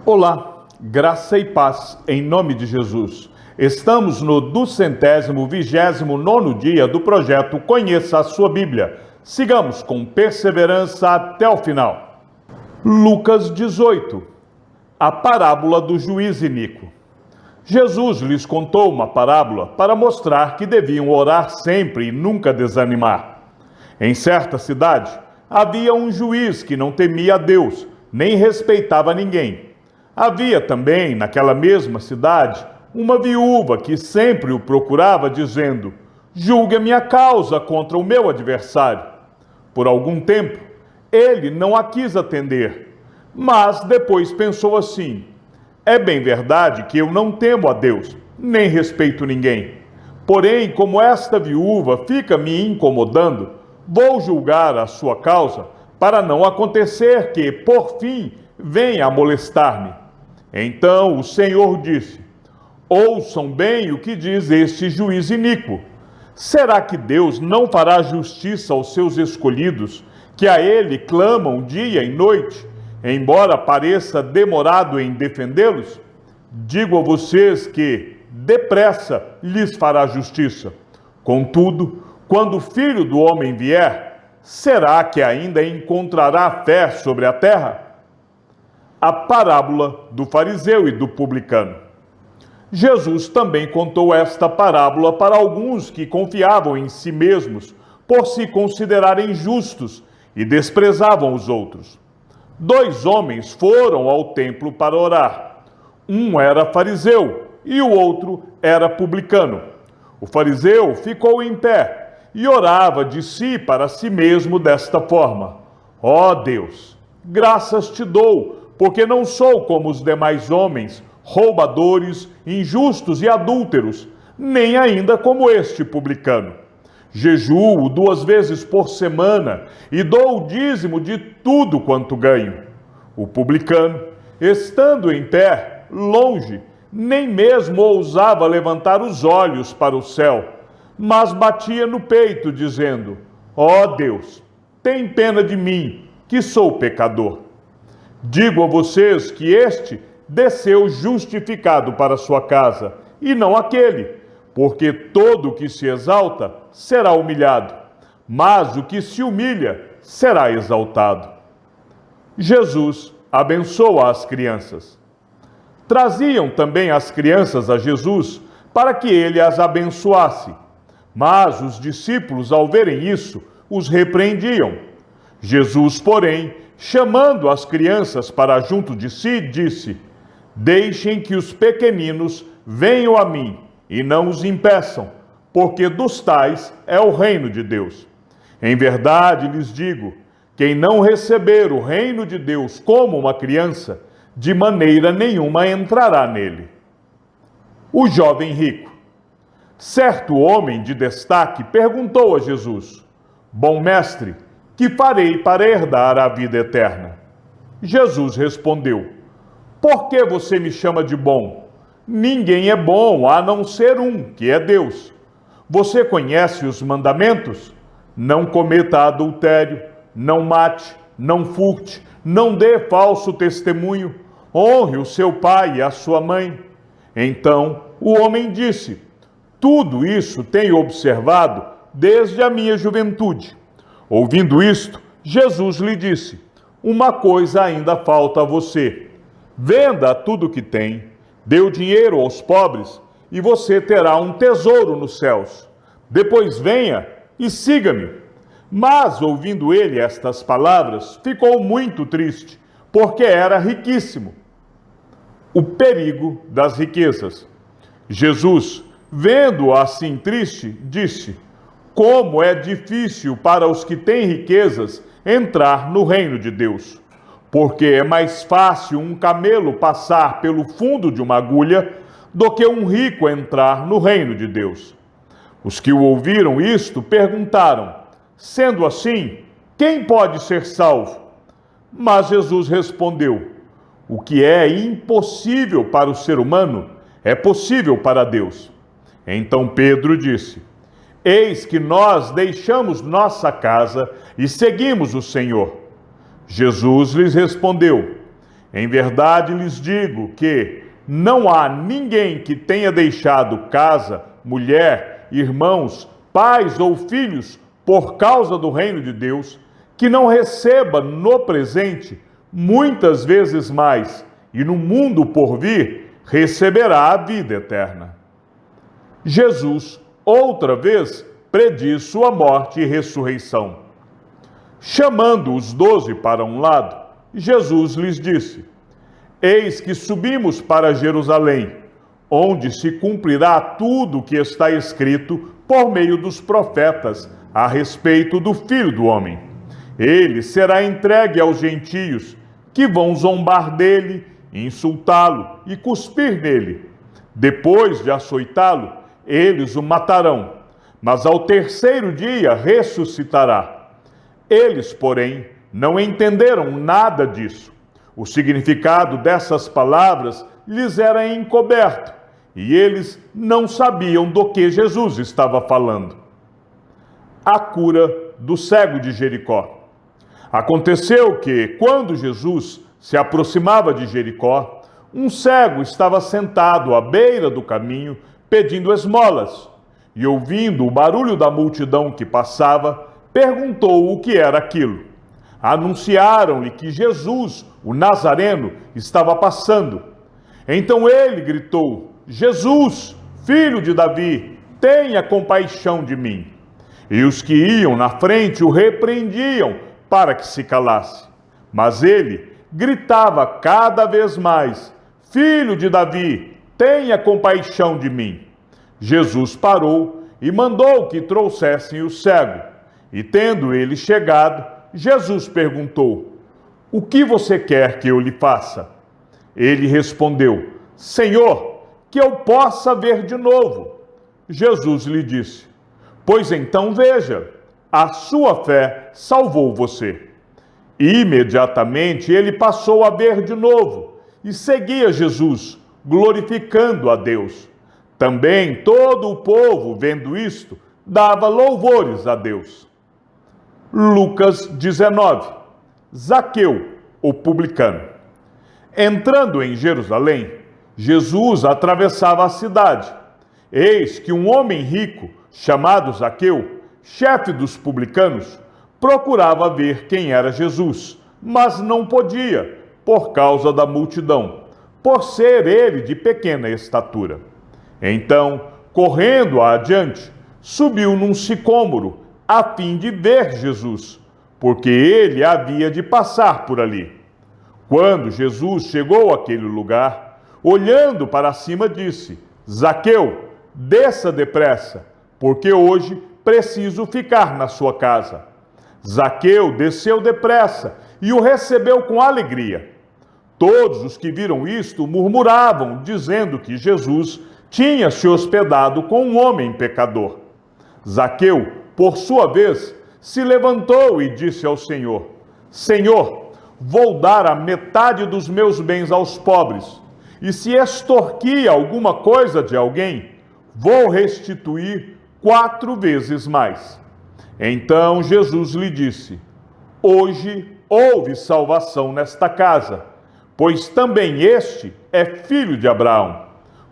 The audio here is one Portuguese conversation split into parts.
Olá, graça e paz em nome de Jesus. Estamos no 229º dia do projeto Conheça a Sua Bíblia. Sigamos com perseverança até o final. Lucas 18, a parábola do juiz iníquo. Jesus lhes contou uma parábola para mostrar que deviam orar sempre e nunca desanimar. Em certa cidade, havia um juiz que não temia a Deus, nem respeitava ninguém. Havia também, naquela mesma cidade, uma viúva que sempre o procurava, dizendo: julgue a minha causa contra o meu adversário. Por algum tempo, ele não a quis atender, mas depois pensou assim: é bem verdade que eu não temo a Deus, nem respeito ninguém. Porém, como esta viúva fica me incomodando, vou julgar a sua causa, para não acontecer que, por fim, venha a molestar-me. Então o Senhor disse: ouçam bem o que diz este juiz iníquo. Será que Deus não fará justiça aos seus escolhidos, que a Ele clamam dia e noite, embora pareça demorado em defendê-los? Digo a vocês que, depressa, lhes fará justiça. Contudo, quando o Filho do Homem vier, será que ainda encontrará fé sobre a terra? A parábola do fariseu e do publicano. Jesus também contou esta parábola para alguns que confiavam em si mesmos por se considerarem justos e desprezavam os outros. Dois homens foram ao templo para orar. Um era fariseu e o outro era publicano. O fariseu ficou em pé e orava de si para si mesmo desta forma: ó Deus, graças te dou, porque não sou como os demais homens, roubadores, injustos e adúlteros, nem ainda como este publicano. Jejuo 2 vezes por semana e dou o dízimo de tudo quanto ganho. O publicano, estando em pé, longe, nem mesmo ousava levantar os olhos para o céu, mas batia no peito, dizendo: ó Deus, tem pena de mim, que sou pecador. Digo a vocês que este desceu justificado para sua casa, e não aquele, porque todo o que se exalta será humilhado, mas o que se humilha será exaltado. Jesus abençoa as crianças. Traziam também as crianças a Jesus para que ele as abençoasse, mas os discípulos, ao verem isso, os repreendiam. Jesus, porém, chamando as crianças para junto de si, disse: deixem que os pequeninos venham a mim e não os impeçam, porque dos tais é o reino de Deus. Em verdade lhes digo, quem não receber o reino de Deus como uma criança, de maneira nenhuma entrará nele. O jovem rico. Certo homem de destaque perguntou a Jesus: bom mestre, que farei para herdar a vida eterna? Jesus respondeu: por que você me chama de bom? Ninguém é bom a não ser um, que é Deus. Você conhece os mandamentos? Não cometa adultério, não mate, não furte, não dê falso testemunho, honre o seu pai e a sua mãe. Então o homem disse: tudo isso tenho observado desde a minha juventude. Ouvindo isto, Jesus lhe disse: uma coisa ainda falta a você. Venda tudo o que tem, dê o dinheiro aos pobres, e você terá um tesouro nos céus. Depois venha e siga-me. Mas, ouvindo ele estas palavras, ficou muito triste, porque era riquíssimo. O perigo das riquezas. Jesus, vendo-o assim triste, disse: como é difícil para os que têm riquezas entrar no reino de Deus. Porque é mais fácil um camelo passar pelo fundo de uma agulha do que um rico entrar no reino de Deus. Os que o ouviram isto perguntaram: sendo assim, quem pode ser salvo? Mas Jesus respondeu: o que é impossível para o ser humano é possível para Deus. Então Pedro disse: eis que nós deixamos nossa casa e seguimos o Senhor. Jesus lhes respondeu: Em verdade lhes digo que não há ninguém que tenha deixado casa, mulher, irmãos, pais ou filhos por causa do reino de Deus, que não receba no presente muitas vezes mais, e no mundo por vir receberá a vida eterna. Jesus, outra vez, prediz sua morte e ressurreição. Chamando os 12 para um lado, Jesus lhes disse: Eis que subimos para Jerusalém, onde se cumprirá tudo o que está escrito por meio dos profetas a respeito do Filho do Homem. Ele será entregue aos gentios, que vão zombar dele, insultá-lo e cuspir nele. Depois de açoitá-lo, eles o matarão, mas ao terceiro dia ressuscitará. Eles, porém, não entenderam nada disso. O significado dessas palavras lhes era encoberto, e eles não sabiam do que Jesus estava falando. A cura do cego de Jericó. Aconteceu que, quando Jesus se aproximava de Jericó, um cego estava sentado à beira do caminho, pedindo esmolas, e ouvindo o barulho da multidão que passava, perguntou o que era aquilo. Anunciaram-lhe que Jesus, o Nazareno, estava passando. Então ele gritou: Jesus, filho de Davi, tenha compaixão de mim. E os que iam na frente o repreendiam para que se calasse. Mas ele gritava cada vez mais: Filho de Davi, tenha compaixão de mim. Jesus parou e mandou que trouxessem o cego. E tendo ele chegado, Jesus perguntou: O que você quer que eu lhe faça? Ele respondeu: Senhor, que eu possa ver de novo. Jesus lhe disse: Pois então veja, a sua fé salvou você. Imediatamente ele passou a ver de novo e seguia Jesus, glorificando a Deus. Também todo o povo, vendo isto, dava louvores a Deus. Lucas 19. Zaqueu, o publicano. Entrando em Jerusalém, Jesus atravessava a cidade. Eis que um homem rico, chamado Zaqueu, chefe dos publicanos, procurava ver quem era Jesus, mas não podia, por causa da multidão, por ser ele de pequena estatura. Então, correndo adiante, subiu num sicômoro, a fim de ver Jesus, porque ele havia de passar por ali. Quando Jesus chegou àquele lugar, olhando para cima, disse: Zaqueu, desça depressa, porque hoje preciso ficar na sua casa. Zaqueu desceu depressa e o recebeu com alegria. Todos os que viram isto murmuravam, dizendo que Jesus tinha se hospedado com um homem pecador. Zaqueu, por sua vez, se levantou e disse ao Senhor: Senhor, vou dar a metade dos meus bens aos pobres, e se extorquir alguma coisa de alguém, vou restituir 4 vezes mais. Então Jesus lhe disse: Hoje houve salvação nesta casa, pois também este é filho de Abraão,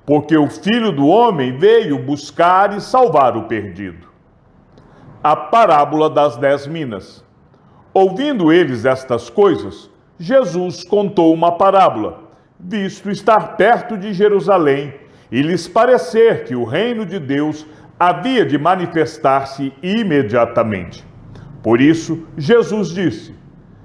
porque o Filho do Homem veio buscar e salvar o perdido. A parábola das 10 minas. Ouvindo eles estas coisas, Jesus contou uma parábola, visto estar perto de Jerusalém e lhes parecer que o reino de Deus havia de manifestar-se imediatamente. Por isso, Jesus disse: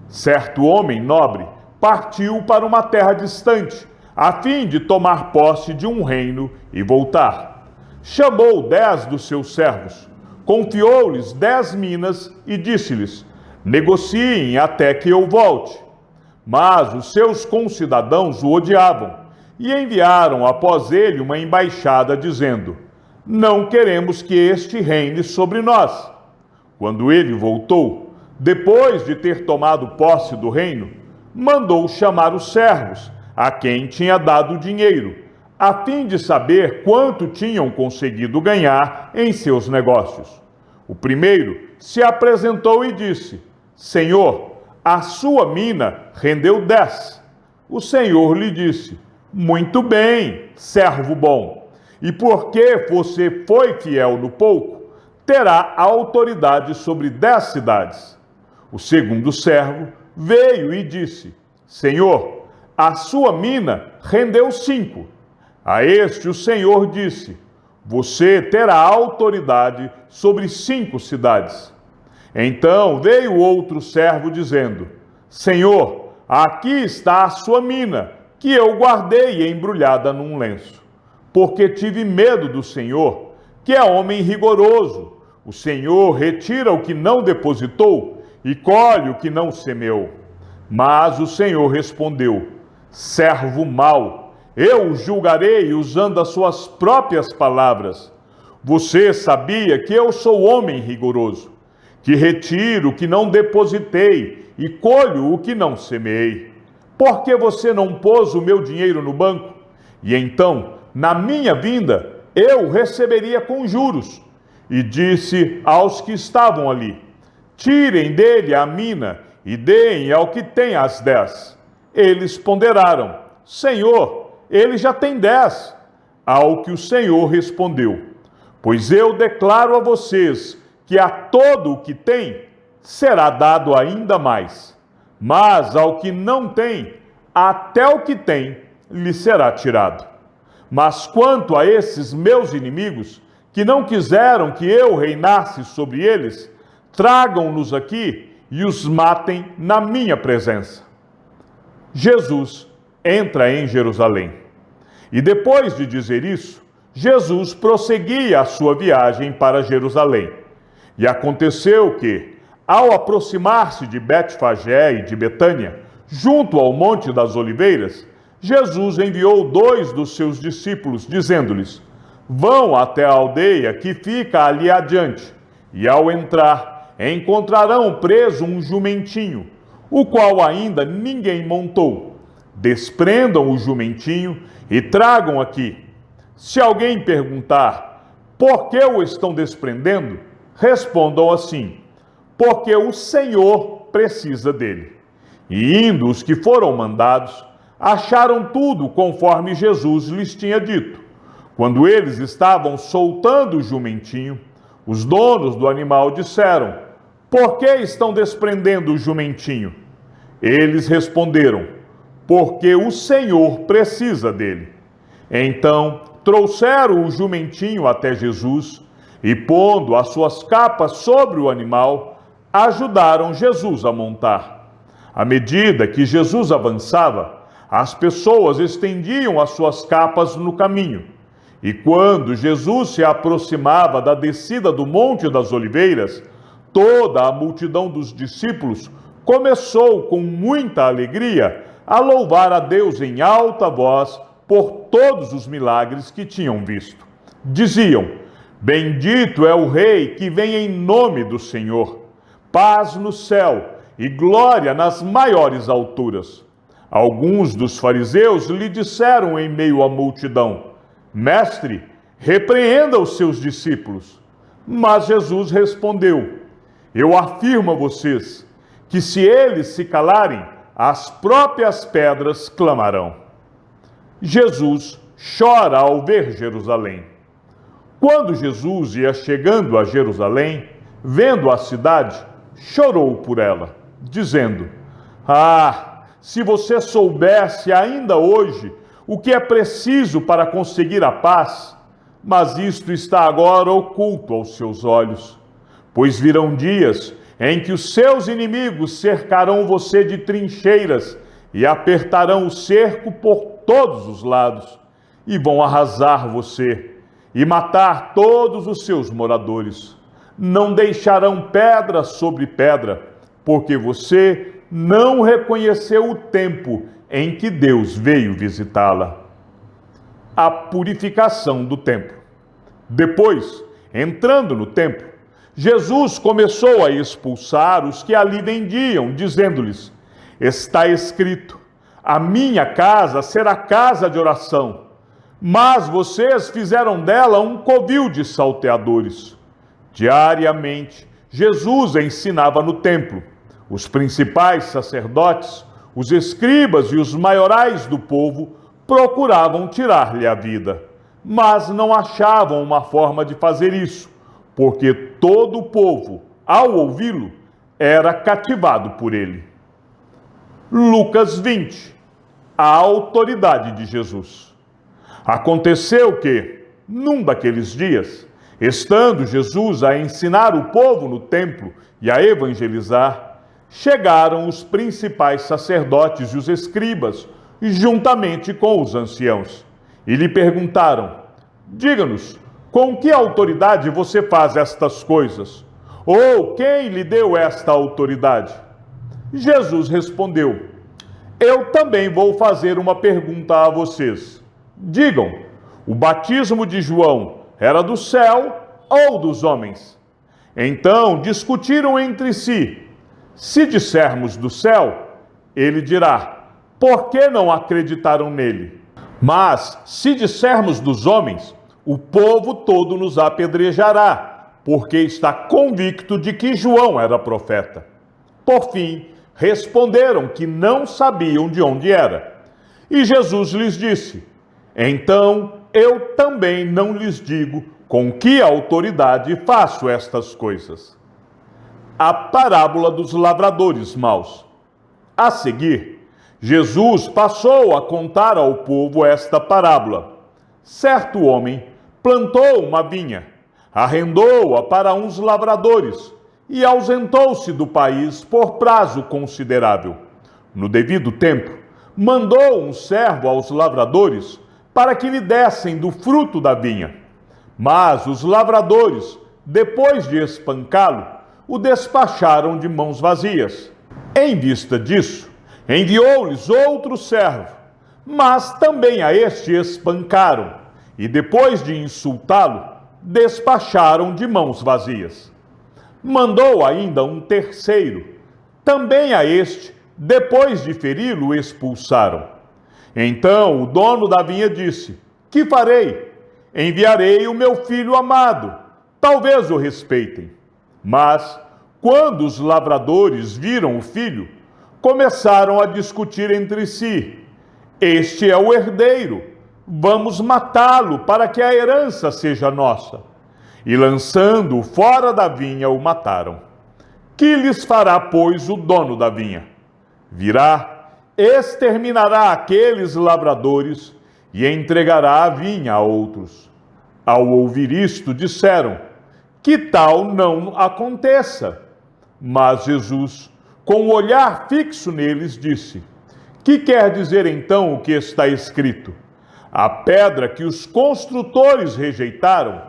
Certo homem nobre partiu para uma terra distante, a fim de tomar posse de um reino e voltar. Chamou 10 dos seus servos, confiou-lhes 10 minas e disse-lhes: Negociem até que eu volte. Mas os seus concidadãos o odiavam e enviaram após ele uma embaixada dizendo: Não queremos que este reine sobre nós. Quando ele voltou, depois de ter tomado posse do reino, mandou chamar os servos, a quem tinha dado dinheiro, a fim de saber quanto tinham conseguido ganhar em seus negócios. O primeiro se apresentou e disse: Senhor, a sua mina rendeu 10. O Senhor lhe disse: muito bem, servo bom. E porque você foi fiel no pouco, terá autoridade sobre 10 cidades. O segundo servo veio e disse: Senhor, a sua mina rendeu 5. A este o Senhor disse: você terá autoridade sobre 5 cidades. Então veio outro servo dizendo: Senhor, aqui está a sua mina, que eu guardei embrulhada num lenço, porque tive medo do Senhor, que é homem rigoroso. O Senhor retira o que não depositou e colhe o que não semeou. Mas o Senhor respondeu: servo mau, eu o julgarei usando as suas próprias palavras. Você sabia que eu sou homem rigoroso, que retiro o que não depositei e colho o que não semeei. Por que você não pôs o meu dinheiro no banco? E então, na minha vinda, eu receberia com juros. E disse aos que estavam ali: tirem dele a mina e deem ao que tem as 10. Eles ponderaram: Senhor, ele já tem 10. Ao que o Senhor respondeu: pois eu declaro a vocês que a todo o que tem será dado ainda mais, mas ao que não tem, até o que tem lhe será tirado. Mas quanto a esses meus inimigos, que não quiseram que eu reinasse sobre eles, tragam-nos aqui e os matem na minha presença. Jesus entra em Jerusalém. E depois de dizer isso, Jesus prosseguia a sua viagem para Jerusalém. E aconteceu que, ao aproximar-se de Betfagé e de Betânia, junto ao Monte das Oliveiras, Jesus enviou 2 dos seus discípulos, dizendo-lhes: vão até a aldeia que fica ali adiante, e ao entrar, encontrarão preso um jumentinho, o qual ainda ninguém montou. Desprendam o jumentinho e tragam aqui. Se alguém perguntar: por que o estão desprendendo? Respondam assim: porque o Senhor precisa dele. E indo os que foram mandados, acharam tudo conforme Jesus lhes tinha dito. Quando eles estavam soltando o jumentinho, os donos do animal disseram: por que estão desprendendo o jumentinho? Eles responderam: porque o Senhor precisa dele. Então trouxeram o jumentinho até Jesus e, pondo as suas capas sobre o animal, ajudaram Jesus a montar. À medida que Jesus avançava, as pessoas estendiam as suas capas no caminho. E quando Jesus se aproximava da descida do Monte das Oliveiras, toda a multidão dos discípulos começou com muita alegria a louvar a Deus em alta voz por todos os milagres que tinham visto. Diziam: bendito é o Rei que vem em nome do Senhor. Paz no céu e glória nas maiores alturas. Alguns dos fariseus lhe disseram em meio à multidão: mestre, repreenda os seus discípulos. Mas Jesus respondeu: eu afirmo a vocês que se eles se calarem, as próprias pedras clamarão. Jesus chora ao ver Jerusalém. Quando Jesus ia chegando a Jerusalém, vendo a cidade, chorou por ela, dizendo: ah, se você soubesse ainda hoje o que é preciso para conseguir a paz, mas isto está agora oculto aos seus olhos. Pois virão dias em que os seus inimigos cercarão você de trincheiras e apertarão o cerco por todos os lados, e vão arrasar você e matar todos os seus moradores. Não deixarão pedra sobre pedra, porque você não reconheceu o tempo em que Deus veio visitá-la. A purificação do templo. Depois, entrando no templo, Jesus começou a expulsar os que ali vendiam, dizendo-lhes: está escrito, a minha casa será casa de oração, mas vocês fizeram dela um covil de salteadores. Diariamente, Jesus ensinava no templo. Os principais sacerdotes, os escribas e os maiorais do povo procuravam tirar-lhe a vida, mas não achavam uma forma de fazer isso, porque todo o povo, ao ouvi-lo, era cativado por ele. Lucas 20. A autoridade de Jesus. Aconteceu que, num daqueles dias, estando Jesus a ensinar o povo no templo e a evangelizar, chegaram os principais sacerdotes e os escribas, juntamente com os anciãos, e lhe perguntaram: diga-nos, com que autoridade você faz estas coisas? Ou quem lhe deu esta autoridade? Jesus respondeu: eu também vou fazer uma pergunta a vocês. Digam, o batismo de João era do céu ou dos homens? Então discutiram entre si. Se dissermos do céu, ele dirá: por que não acreditaram nele? Mas se dissermos dos homens, o povo todo nos apedrejará, porque está convicto de que João era profeta. Por fim, responderam que não sabiam de onde era. E Jesus lhes disse: então eu também não lhes digo com que autoridade faço estas coisas. A parábola dos lavradores maus. A seguir, Jesus passou a contar ao povo esta parábola. Certo homem plantou uma vinha, arrendou-a para uns lavradores e ausentou-se do país por prazo considerável. No devido tempo, mandou um servo aos lavradores para que lhe dessem do fruto da vinha. Mas os lavradores, depois de espancá-lo, o despacharam de mãos vazias. Em vista disso, enviou-lhes outro servo, mas também a este espancaram, e depois de insultá-lo, despacharam de mãos vazias. Mandou ainda um terceiro, também a este, depois de feri-lo, expulsaram. Então o dono da vinha disse: que farei? Enviarei o meu filho amado, talvez o respeitem. Mas, quando os lavradores viram o filho, começaram a discutir entre si: este é o herdeiro, vamos matá-lo para que a herança seja nossa. E lançando-o fora da vinha, o mataram. Que lhes fará, pois, o dono da vinha? Virá, exterminará aqueles lavradores e entregará a vinha a outros. Ao ouvir isto, disseram: que tal não aconteça? Mas Jesus, com o olhar fixo neles, disse: que quer dizer então o que está escrito? A pedra que os construtores rejeitaram,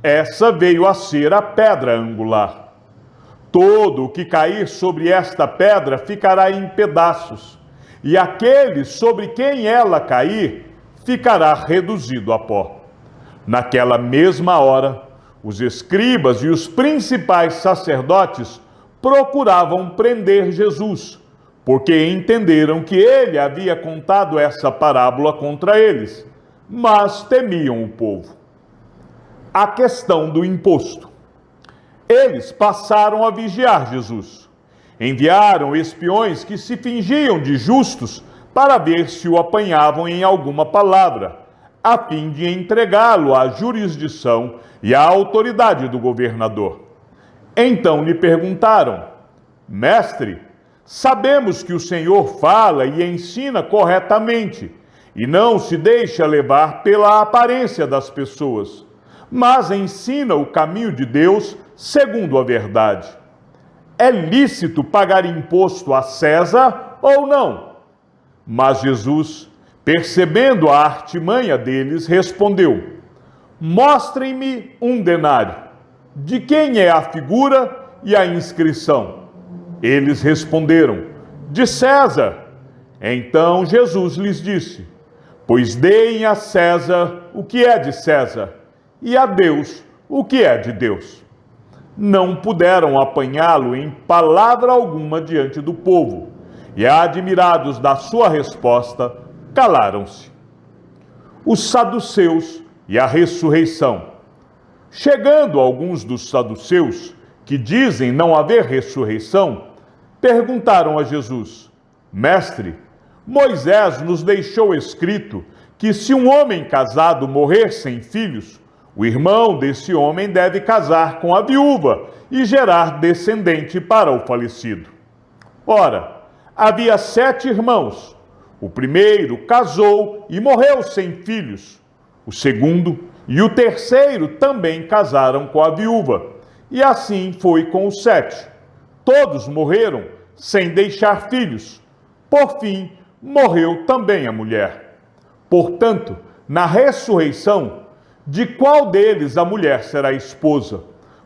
essa veio a ser a pedra angular. Todo o que cair sobre esta pedra ficará em pedaços, e aquele sobre quem ela cair ficará reduzido a pó. Naquela mesma hora, os escribas e os principais sacerdotes procuravam prender Jesus, porque entenderam que ele havia contado essa parábola contra eles, mas temiam o povo. A questão do imposto. Eles passaram a vigiar Jesus. Enviaram espiões que se fingiam de justos para ver se o apanhavam em alguma palavra, a fim de entregá-lo à jurisdição e à autoridade do governador. Então lhe perguntaram: mestre, sabemos que o Senhor fala e ensina corretamente, e não se deixa levar pela aparência das pessoas, mas ensina o caminho de Deus segundo a verdade. É lícito pagar imposto a César ou não? Mas Jesus, percebendo a artimanha deles, respondeu: mostrem-me um denário. De quem é a figura e a inscrição? Eles responderam: de César. Então Jesus lhes disse: pois deem a César o que é de César, e a Deus o que é de Deus. Não puderam apanhá-lo em palavra alguma diante do povo, e admirados da sua resposta, calaram-se. Os saduceus e a ressurreição. Chegando alguns dos saduceus, que dizem não haver ressurreição, perguntaram a Jesus: Mestre, Moisés nos deixou escrito que se um homem casado morrer sem filhos, o irmão desse homem deve casar com a viúva e gerar descendente para o falecido. Ora, havia 7 irmãos. O primeiro casou e morreu sem filhos. O segundo e o terceiro também casaram com a viúva. E assim foi com os 7. Todos morreram sem deixar filhos. Por fim, morreu também a mulher. Portanto, na ressurreição, de qual deles a mulher será esposa?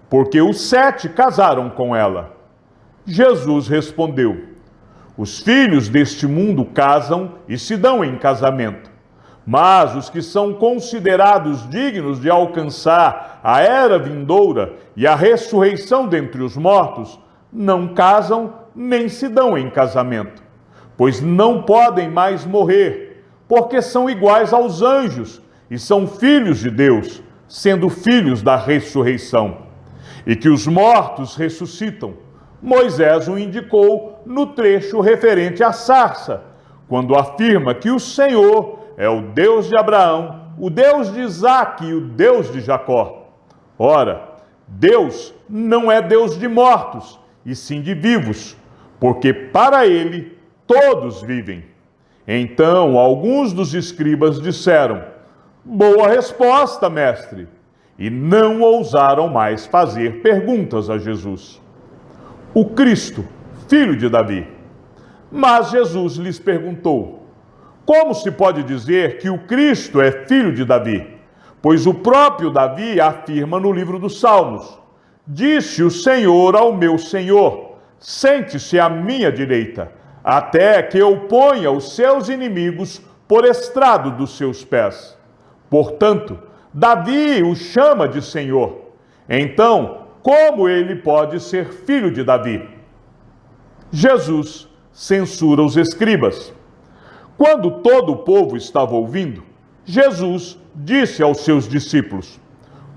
Porque os 7 casaram com ela. Jesus respondeu: os filhos deste mundo casam e se dão em casamento. Mas os que são considerados dignos de alcançar a era vindoura e a ressurreição dentre os mortos, não casam nem se dão em casamento, pois não podem mais morrer, porque são iguais aos anjos e são filhos de Deus, sendo filhos da ressurreição. E que os mortos ressuscitam, Moisés o indicou no trecho referente à sarça, quando afirma que o Senhor é o Deus de Abraão, o Deus de Isaque e o Deus de Jacó. Ora, Deus não é Deus de mortos, e sim de vivos, porque para ele todos vivem. Então, alguns dos escribas disseram: boa resposta, mestre, e não ousaram mais fazer perguntas a Jesus. O Cristo, filho de Davi. Mas Jesus lhes perguntou: como se pode dizer que o Cristo é filho de Davi? Pois o próprio Davi afirma no livro dos Salmos: disse o Senhor ao meu Senhor: sente-se à minha direita, até que eu ponha os seus inimigos por estrado dos seus pés. Portanto, Davi o chama de Senhor. Então, como ele pode ser filho de Davi? Jesus censura os escribas. Quando todo o povo estava ouvindo, Jesus disse aos seus discípulos: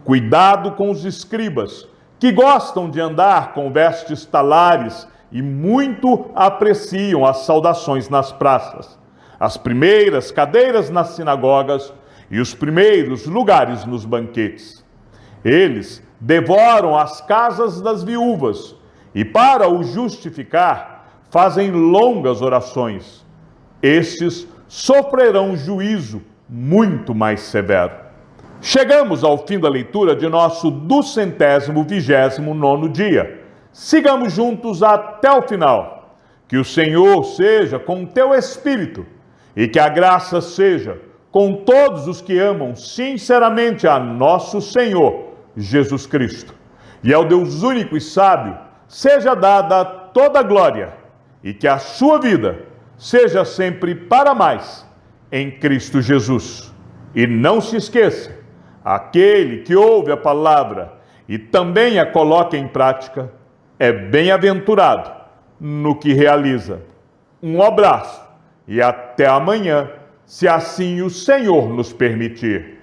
cuidado com os escribas, que gostam de andar com vestes talares e muito apreciam as saudações nas praças, as primeiras cadeiras nas sinagogas e os primeiros lugares nos banquetes. Eles devoram as casas das viúvas e, para o justificar, fazem longas orações. Estes sofrerão juízo muito mais severo. Chegamos ao fim da leitura de nosso 229º dia. Sigamos juntos até o final. Que o Senhor seja com o teu espírito e que a graça seja com todos os que amam sinceramente a nosso Senhor Jesus Cristo. E ao Deus único e sábio seja dada toda a glória e que a sua vida seja sempre para mais em Cristo Jesus. E não se esqueça, aquele que ouve a palavra e também a coloca em prática é bem-aventurado no que realiza. Um abraço e até amanhã, se assim o Senhor nos permitir.